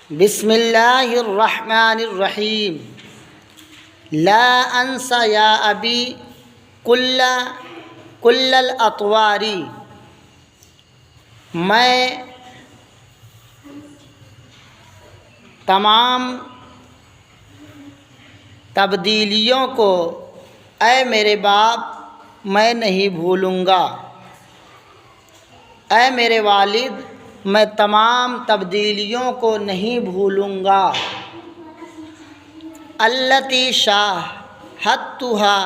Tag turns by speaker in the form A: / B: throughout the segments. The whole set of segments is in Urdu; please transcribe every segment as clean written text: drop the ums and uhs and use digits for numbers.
A: بسم اللہ الرحمن الرحیم لا انسى یا ابی کل الاطواری، میں تمام تبدیلیوں کو اے میرے باپ میں نہیں بھولوں گا۔ اے میرے والد میں تمام تبدیلیوں کو نہیں بھولوں گا۔ التی شاہدتها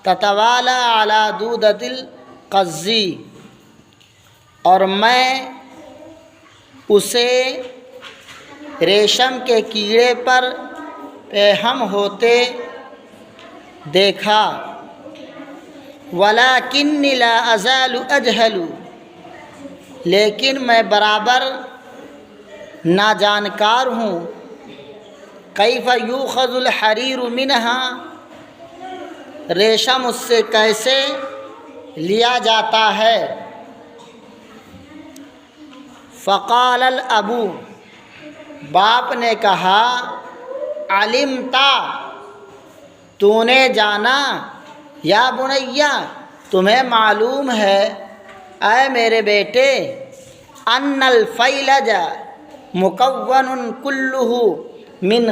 A: تتوالی علی دودۃ القضی، اور میں اسے ریشم کے کیڑے پر پیہم ہوتے دیکھا۔ ولکنی لا ازال اجہل، لیکن میں برابر ناجانکار ہوں۔ کیف یؤخذ الحریر منہا، ریشم اس سے کیسے لیا جاتا ہے۔ فقال الابو، باپ نے کہا علمتا، تو نے جانا، یا بنیا تمہیں معلوم ہے اے میرے بیٹے، ان الفیلج مکون کلہ من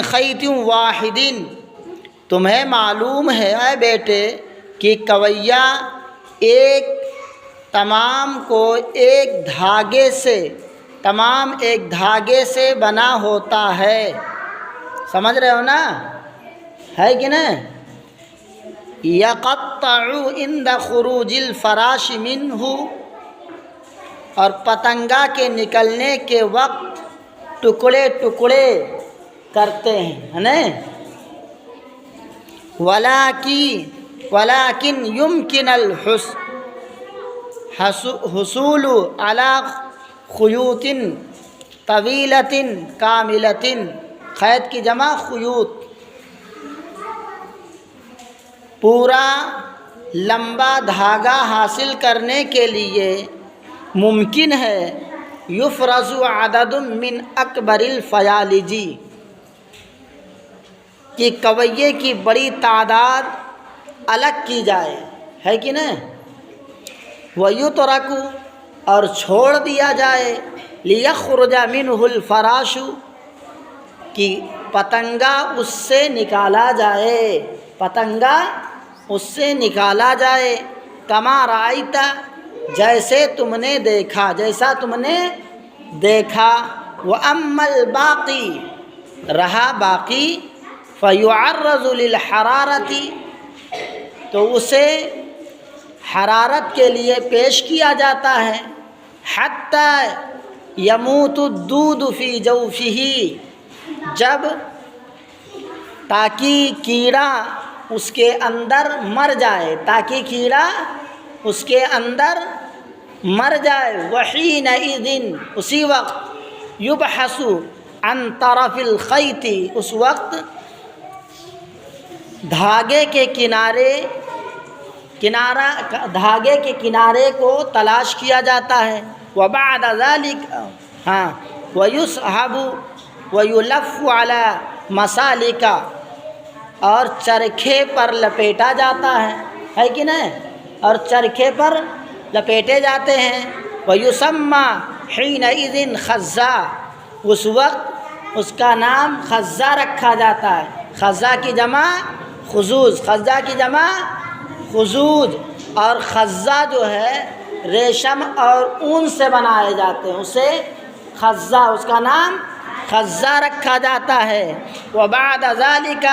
A: خیط واحد، تمہیں معلوم ہے اے بیٹے کہ کویا تمام ایک دھاگے سے بنا ہوتا ہے۔ سمجھ رہے ہو نا، ہے کہ نہیں؟ یقطع عند خروج الفراش منہ، اور پتنگا کے نکلنے کے وقت ٹکڑے ٹکڑے کرتے ہیں، ہے نا؟ ولیکن یمکن الحصول علی خیوط طویلۃ کاملۃ، خیط کی جمع خیوط، پورا لمبا دھاگا حاصل کرنے کے لیے ممکن ہے۔ یفرز عدد من اکبر الفیالج، کہ کویے کی بڑی تعداد الگ کی جائے، ہے کہ نہیں؟ ویترک، اور چھوڑ دیا جائے، لیخرج منہ الفراش، کہ پتنگا اس سے نکالا جائے، پتنگا اس سے نکالا جائے۔ کما رأیت، جیسا تم نے دیکھا۔ وَأَمَّا الْبَاقِي، رہا باقی، فَيُعَرَّضُ لِلْحَرَارَةِ، تو اسے حرارت کے لیے پیش کیا جاتا ہے۔ حَتَّى يَمُوتُ الدُّودُ فِي جَوْفِهِ، تاکہ کیڑا اس کے اندر مر جائے، وَحِينَئِذٍ، اسی وقت، يُبْحَثُ عَنْ طَرَفِ الْخَيْطِ، اس وقت دھاگے کے کنارے کو تلاش کیا جاتا ہے۔ وَبَعْدَ ذَلِكَ، وَيُسْحَبُ وَيُلَفُّ عَلَى مَسَالِكَ، اور چرخے پر لپیٹا جاتا ہے کہ نہیں؟ اور چرخے پر لپیٹے جاتے ہیں۔ وَيُسَمَّى حِينَئِذٍ خَزَّا، اس وقت اس کا نام خزہ رکھا جاتا ہے۔ خزہ کی جمع خزوج، اور خزہ جو ہے ریشم اور اون سے بنائے جاتے ہیں، اسے خزہ، اس کا نام خزہ رکھا جاتا ہے۔ وبعد ذلك،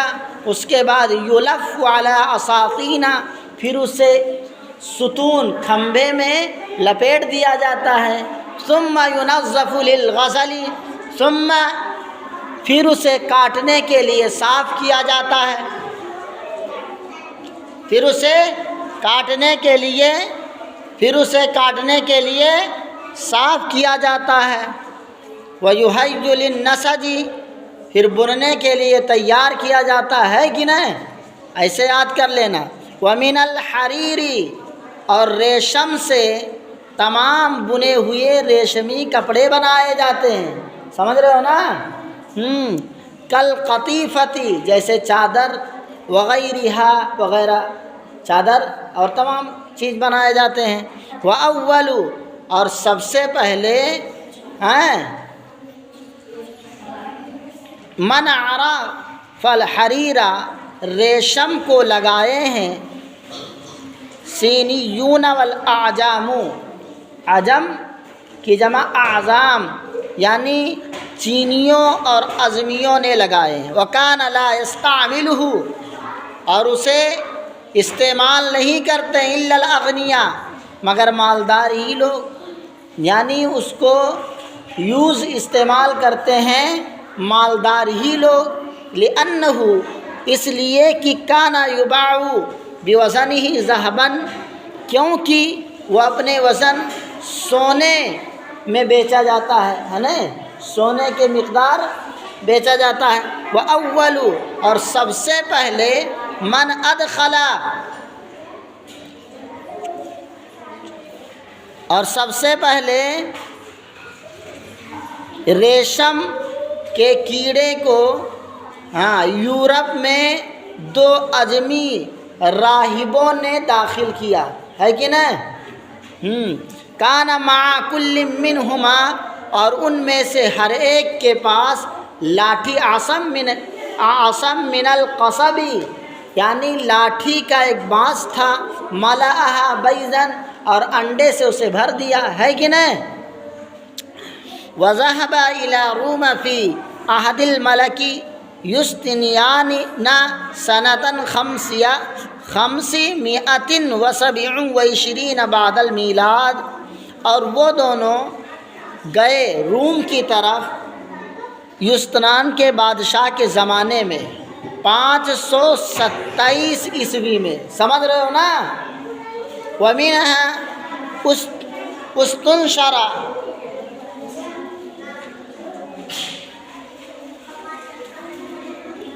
A: اس کے بعد، یلف علی اساطین، پھر اسے ستون، کھمبے میں لپیٹ دیا جاتا ہے۔ ثم ينظف للغسل، پھر اسے کاٹنے کے لیے صاف کیا جاتا ہے، پھر اسے کاٹنے کے لیے صاف کیا جاتا ہے۔ وَيُهَيُّ لِلنَّسَجِ، پھر بننے کے لیے تیار کیا جاتا ہے کہ نہیں؟ ایسے یاد کر لینا۔ وَمِنَ الْحَرِيرِ، اور ریشم سے تمام بنے ہوئے ریشمی کپڑے بنائے جاتے ہیں، سمجھ رہے ہو نا؟ کل قطیفتی، جیسے چادر، وغیرہ وغیرہ، چادر اور تمام چیز بنائے جاتے ہیں۔ وَأَوَّلُ، اور سب سے پہلے من عرف الحریر، ریشم کو لگائے ہیں، سینیون والاعجام، عجم کی جمع اعظام، یعنی چینیوں اور ازمیوں نے لگائے ہیں۔ وَكَانَ لَا يَسْتَعْمِلُهُ، اور اسے استعمال نہیں کرتے، الا الاغنیاء، مگر مالدار ہی لوگ، یعنی اس کو یوز استعمال کرتے ہیں مالدار ہی لوگ۔ لِأَنَّهُ، اس لیے کہ کَانَ يُبَاعُ بِوَزَنِهِ ذَهَبًا، کیونکہ وہ اپنے وزن سونے میں بیچا جاتا ہے نا، سونے کے مقدار بیچا جاتا ہے۔ وَأَوَّلُ، اور سب سے پہلے من ادخل، اور سب سے پہلے ریشم کے کیڑے کو یورپ میں 2 اجمی راہبوں نے داخل کیا ہے کہ نہیں؟ کان مع کل منہما، اور ان میں سے ہر ایک کے پاس لاٹھی، عصم من القصب، یعنی لاٹھی کا ایک بانس تھا، ملأہا بیضاً، اور انڈے سے اسے بھر دیا ہے کہ نہیں؟ وذهب الى روم فی عہد الملک یوستینیان سنۃ 527 بعد المیلاد، اور وہ دونوں گئے روم کی طرف یوستنان کے بادشاہ کے زمانے میں 527 عیسوی میں، سمجھ رہے ہو نا؟ وَمِنْهَا اُسْتُنْشَرَ،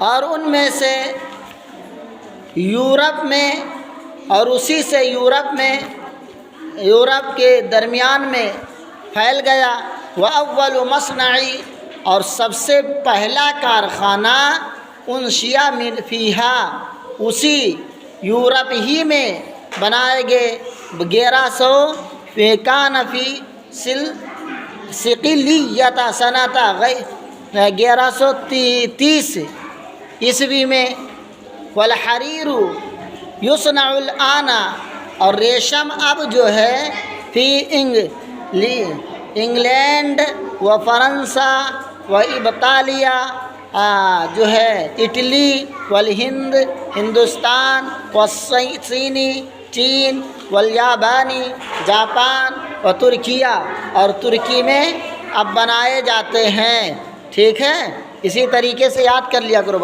A: اور ان میں سے یورپ میں، اور اسی سے یورپ کے درمیان میں پھیل گیا۔ وَأَوَّلُ مَصْنَعِ، اور سب سے پہلا کارخانہ انشیا فیہا، اسی یورپ ہی میں بنائے گئے 1100 کان فی صقلیۃ سنۃ 1130 عیسوی میں۔ والحریر یصنع الآن، اور ریشم اب جو ہے فی انگلینڈ و فرنسا و ابطالیہ، جو ہے اٹلی، والہند، ہندوستان، والصینی، چین، والیابانی، جاپان، و ترکیہ، اور ترکی میں اب بنائے جاتے ہیں۔ ٹھیک ہے، اسی طریقے سے یاد کر لیا کرو۔